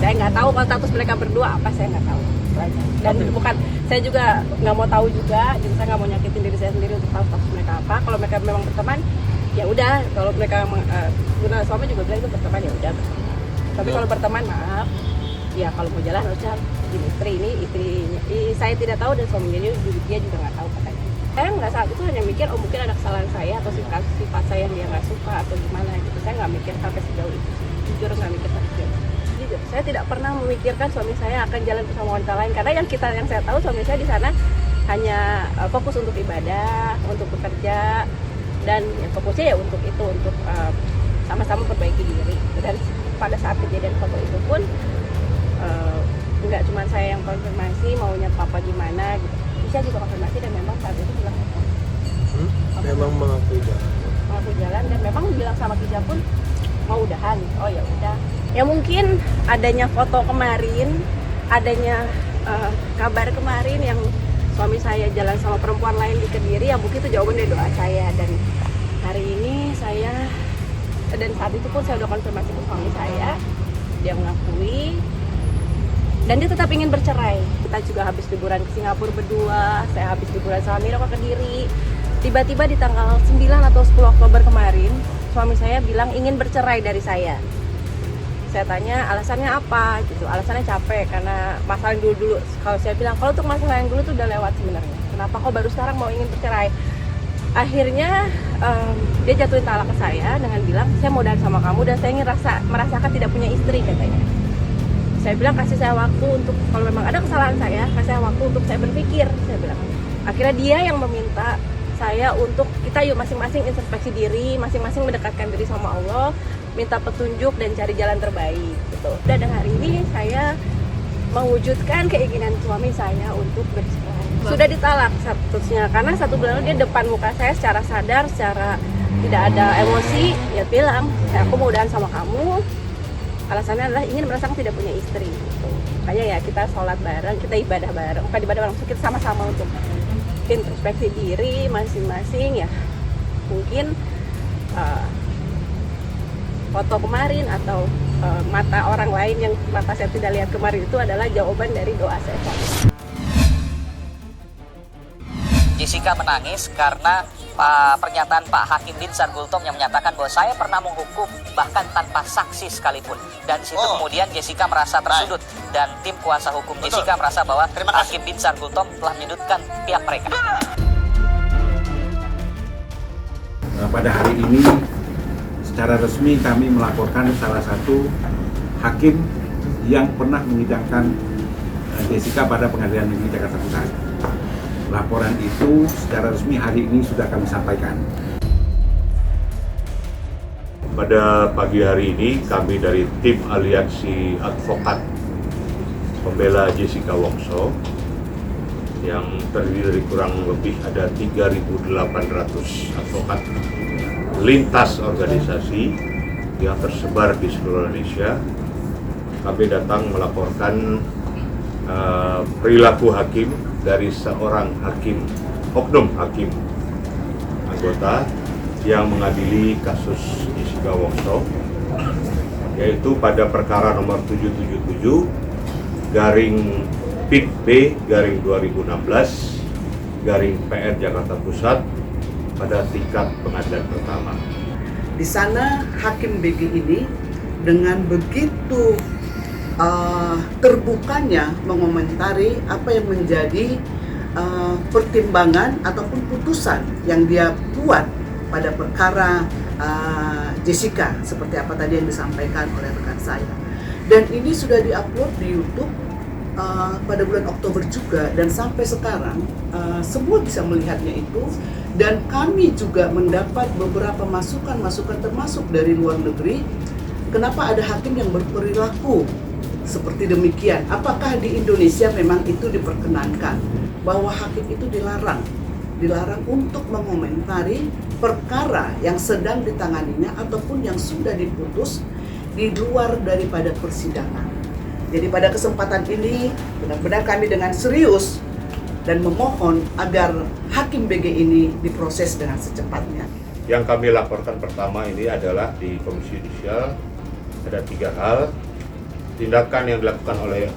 Saya nggak tahu kalau status mereka berdua apa, saya nggak tahu. Dan bukan, saya juga nggak mau tahu juga, jadi saya nggak mau nyakitin diri saya sendiri untuk tahu status mereka apa. Kalau mereka memang berteman, ya udah. Kalau mereka suami juga bilang itu berteman, ya udah. Tapi kalau berteman, maaf, ya kalau mau jalan harusnya istri ini istrinya. Saya tidak tahu dan suaminya dia juga nggak tahu katanya. Saya nggak saat itu hanya mikir, oh mungkin ada kesalahan saya atau sifat saya yang dia nggak suka atau gimana gitu. Saya nggak mikir sampai sejauh itu. Jujur nggak mikir sampai sejauh itu. Jujur, saya tidak pernah memikirkan suami saya akan jalan bersama wanita lain, karena yang saya tahu suami saya di sana hanya fokus untuk ibadah, untuk bekerja, dan ya, fokusnya ya untuk itu, untuk sama-sama perbaiki diri. Dan pada saat kejadian foto itu pun nggak cuma saya yang konfirmasi maunya papa gimana gitu, Isya juga konfirmasi dan memang saat itu bilang memang mengaku jalan dan memang bilang sama Kija pun mau udahan. Oh ya udah. Ya mungkin adanya foto kemarin, adanya kabar kemarin yang suami saya jalan sama perempuan lain di Kediri, ya mungkin itu jawaban dari doa saya. Dan hari ini dan saat itu pun saya udah konfirmasi ke suami saya, dia mengakui dan dia tetap ingin bercerai. Kita juga habis liburan ke Singapura berdua, saya habis liburan sama Mira ke Kediri. Tiba-tiba di tanggal 9 atau 10 Oktober kemarin, suami saya bilang ingin bercerai dari saya. Saya tanya alasannya apa gitu, alasannya capek karena masalah yang dulu-dulu. Kalau saya bilang, kalau untuk masalah yang dulu tuh udah lewat sebenarnya, kenapa kok baru sekarang mau ingin bercerai? Akhirnya dia jatuhin talak ke saya dengan bilang, saya mau udahan sama kamu dan saya ingin merasakan tidak punya istri katanya. Saya bilang kasih saya waktu untuk, kalau memang ada kesalahan saya, kasih saya waktu untuk saya berpikir, saya bilang. Akhirnya dia yang meminta saya untuk kita yuk masing-masing introspeksi diri, masing-masing mendekatkan diri sama Allah, minta petunjuk dan cari jalan terbaik gitu. Dan hari ini saya mewujudkan keinginan suami saya untuk bercerai. Sudah ditalak statusnya karena 1 bulan dia depan muka saya secara sadar, secara tidak ada emosi, ya bilang, aku mau udahan sama kamu. Alasannya adalah ingin merasakan tidak punya istri gitu. Makanya ya kita sholat bareng, kita ibadah bareng, bukan ibadah bareng, kita sama-sama untuk introspeksi diri masing-masing ya. Mungkin foto kemarin atau mata orang lain yang mata saya tidak lihat kemarin itu adalah jawaban dari doa saya. Jessica menangis karena pernyataan Pak Hakim Binsar Gultom yang menyatakan bahwa saya pernah menghukum bahkan tanpa saksi sekalipun. Dan di situ kemudian Jessica merasa tersudut dan tim kuasa hukum Jessica merasa bahwa Hakim Binsar Gultom telah menyudutkan pihak mereka. Pada hari ini secara resmi kami melaporkan salah satu hakim yang pernah menyidangkan Jessica pada Pengadilan Negeri Jakarta Pusat. Laporan itu secara resmi hari ini sudah kami sampaikan. Pada pagi hari ini kami dari tim Aliansi Advokat Pembela Jessica Wongso yang terdiri dari kurang lebih ada 3.800 advokat lintas organisasi yang tersebar di seluruh Indonesia. Kami datang melaporkan perilaku hakim dari seorang hakim, oknum hakim anggota yang mengadili kasus Jessica Wongso, yaitu pada perkara nomor 777 garing PIT B garing 2016 garing PR Jakarta Pusat pada tingkat pengadilan pertama. Di sana Hakim BG ini dengan begitu terbukanya mengomentari apa yang menjadi pertimbangan ataupun putusan yang dia buat pada perkara Jessica, seperti apa tadi yang disampaikan oleh rekan saya. Dan ini sudah diupload di YouTube pada bulan Oktober juga, dan sampai sekarang semua bisa melihatnya itu. Dan kami juga mendapat beberapa masukan-masukan termasuk dari luar negeri, kenapa ada hakim yang berperilaku seperti demikian. Apakah di Indonesia memang itu diperkenankan bahwa hakim itu dilarang untuk mengomentari perkara yang sedang ditanganinya ataupun yang sudah diputus di luar daripada persidangan. Jadi pada kesempatan ini benar-benar kami dengan serius dan memohon agar Hakim BG ini diproses dengan secepatnya. Yang kami laporkan pertama ini adalah di Komisi Yudisial ada 3 hal. tindakan yang dilakukan oleh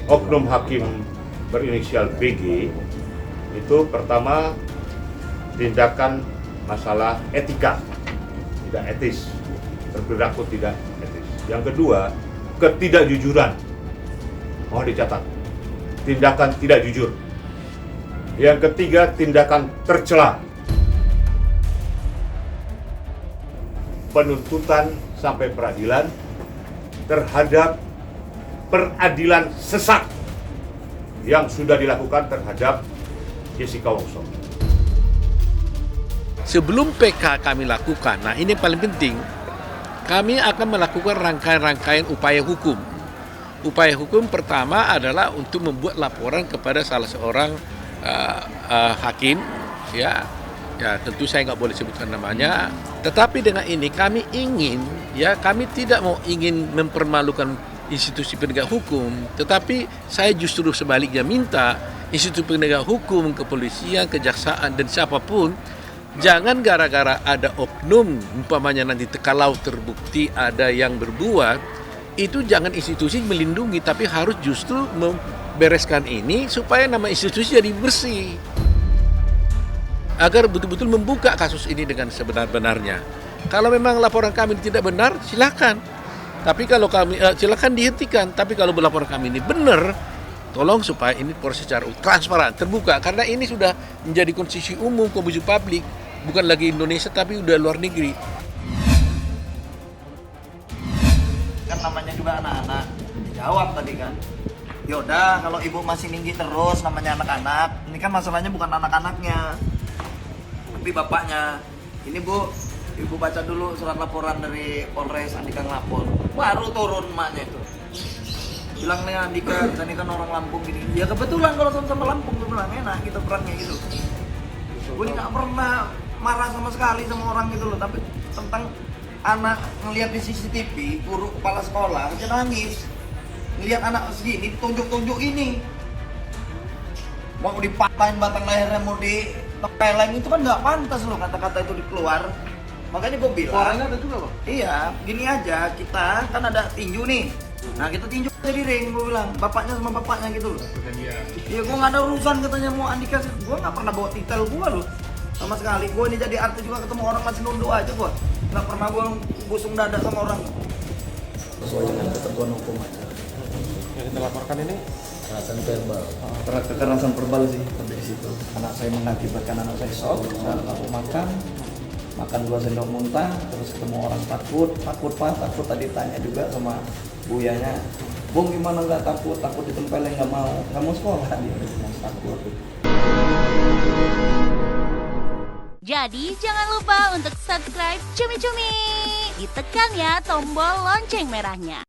oknum hakim berinisial BG itu pertama tindakan masalah etika, tidak etis, berperilaku tidak etis. Yang kedua, ketidakjujuran. Mohon dicatat, tindakan tidak jujur. Yang ketiga, tindakan tercela. Penuntutan sampai peradilan terhadap peradilan sesat yang sudah dilakukan terhadap Jessica Wongso. Sebelum PK kami lakukan, nah ini yang paling penting, kami akan melakukan rangkaian-rangkaian upaya hukum. Upaya hukum pertama adalah untuk membuat laporan kepada salah seorang hakim, ya tentu saya nggak boleh sebutkan namanya. Tetapi dengan ini kami ingin, kami tidak mau ingin mempermalukan institusi penegak hukum, tetapi saya justru sebaliknya minta institusi penegak hukum, kepolisian, kejaksaan dan siapapun, jangan gara-gara ada oknum, umpamanya nanti kalau terbukti ada yang berbuat, itu jangan institusi melindungi, tapi harus justru membereskan ini supaya nama institusi jadi bersih. Agar betul-betul membuka kasus ini dengan sebenar-benarnya. Kalau memang laporan kami tidak benar, silakan. Tapi kalau kami silakan dihentikan. Tapi kalau laporan kami ini benar, tolong supaya ini proses secara transparan, terbuka. Karena ini sudah menjadi konsumsi umum, konsumsi publik, bukan lagi Indonesia tapi udah luar negeri. Kan namanya juga anak-anak, jawab tadi kan. Yaudah, kalau ibu masih tinggi terus namanya anak-anak, ini kan masalahnya bukan anak-anaknya, tapi bapaknya. Ini bu, ibu baca dulu surat laporan dari Polres Andika ngelapor, baru turun emaknya itu. Bilang nih Andika, kita ini kan orang Lampung gini. Ya kebetulan kalau sama Lampung gue bilang enak kita perangnya gitu. Gue ini gak pernah marah sama sekali sama orang gitu loh, tapi tentang anak ngelihat di CCTV, guru kepala sekolah aja nangis. Ngelihat anak segini, tunjuk-tunjuk ini. Mau dipatahin batang lehernya, mau ditempeleng, itu kan nggak pantas loh kata-kata itu dikeluar. Makanya gue bilang, suaranya ada juga loh? Iya, gini aja, kita kan ada tinju nih. Nah kita tinju aja di ring, gue bilang, bapaknya sama bapaknya gitu loh. Iya, gue nggak ada urusan katanya mau Andika, gue nggak pernah bawa titel gue loh. Sama sekali, gue ini jadi artis juga ketemu orang masih nunduk aja gue. Nggak pernah gue busung dada sama orang. Sesuai dengan ketentuan hukum aja. Yang kita laporkan ini Kekerasan verbal sih sampai di situ. Anak saya mengakibatkan anak saya shock saat aku makan 2 sendok muntah, terus ketemu orang takut pak, takut tadi tanya juga sama buyanya, Bung gimana nggak takut ditempelin, nggak mau sekolah dia takut. Jadi jangan lupa untuk subscribe Cumi Cumi, ditekan ya tombol lonceng merahnya.